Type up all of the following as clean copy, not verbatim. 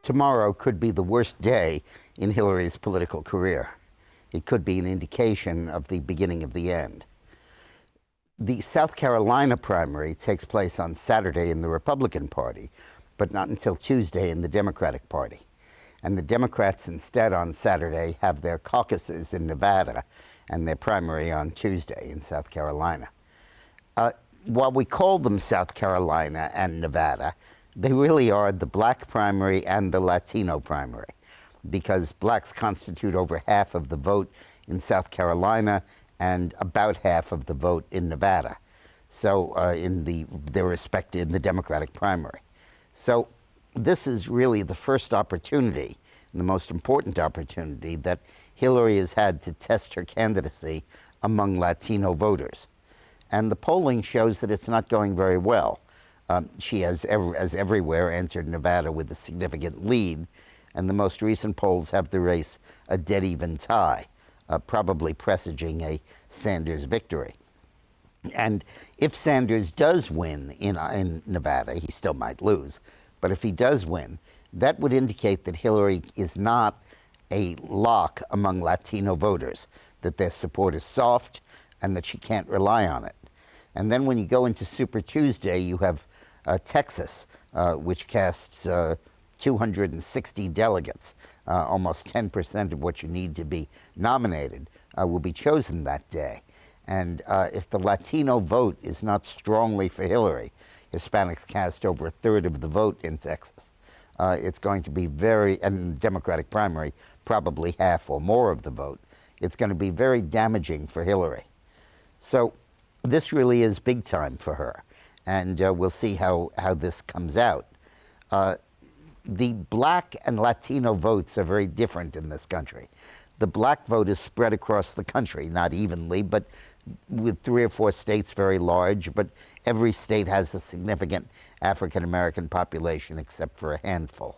tomorrow could be the worst day in Hillary's political career. It could be an indication of the beginning of the end. The South Carolina primary takes place on Saturday in the Republican Party, but not until Tuesday in the Democratic Party. And the Democrats instead on Saturday have their caucuses in Nevada and their primary on Tuesday in South Carolina. While we call them South Carolina and Nevada, they really are the black primary and the Latino primary, because blacks constitute over half of the vote in South Carolina and about half of the vote in Nevada. So in the Democratic primary. So this is really the first opportunity, and the most important opportunity, that Hillary has had to test her candidacy among Latino voters. And the polling shows that it's not going very well. She has, as everywhere, entered Nevada with a significant lead, and the most recent polls have the race a dead-even tie, probably presaging a Sanders victory. And if Sanders does win in Nevada, he still might lose, but if he does win, that would indicate that Hillary is not a lock among Latino voters, that their support is soft and that she can't rely on it. And then when you go into Super Tuesday, you have Texas, which casts 260 delegates, almost 10% of what you need to be nominated, will be chosen that day. And if the Latino vote is not strongly for Hillary, Hispanics cast over a third of the vote in Texas. It's going to be and the Democratic primary, probably half or more of the vote. It's going to be very damaging for Hillary. So this really is big time for her, and we'll see how this comes out. The black and Latino votes are very different in this country. The black vote is spread across the country, not evenly, but with 3 or 4 states very large, but every state has a significant African-American population except for a handful.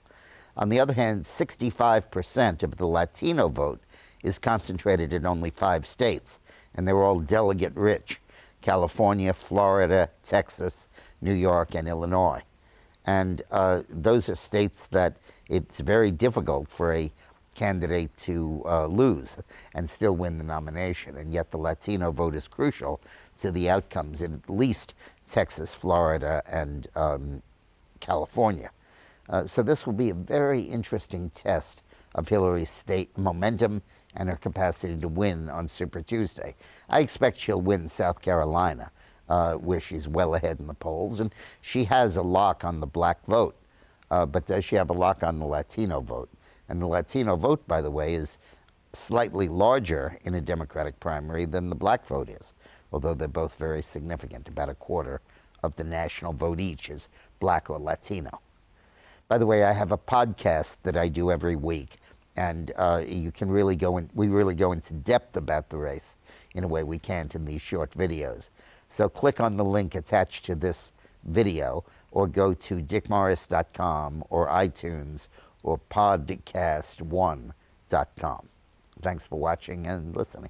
On the other hand, 65% of the Latino vote is concentrated in only 5 states, and they're all delegate-rich: California, Florida, Texas, New York, and Illinois. And those are states that it's very difficult for a candidate to lose and still win the nomination. And yet the Latino vote is crucial to the outcomes in at least Texas, Florida, and California. So this will be a very interesting test of Hillary's state momentum and her capacity to win on Super Tuesday. I expect she'll win South Carolina, where she's well ahead in the polls, and she has a lock on the black vote. But does she have a lock on the Latino vote? And the Latino vote, by the way, is slightly larger in a Democratic primary than the black vote is, although they're both very significant. About a quarter of the national vote each is black or Latino. By the way, I have a podcast that I do every week, and you can really we really go into depth about the race in a way we can't in these short videos. So click on the link attached to this video, or go to dickmorris.com or iTunes or podcast1.com. Thanks for watching and listening.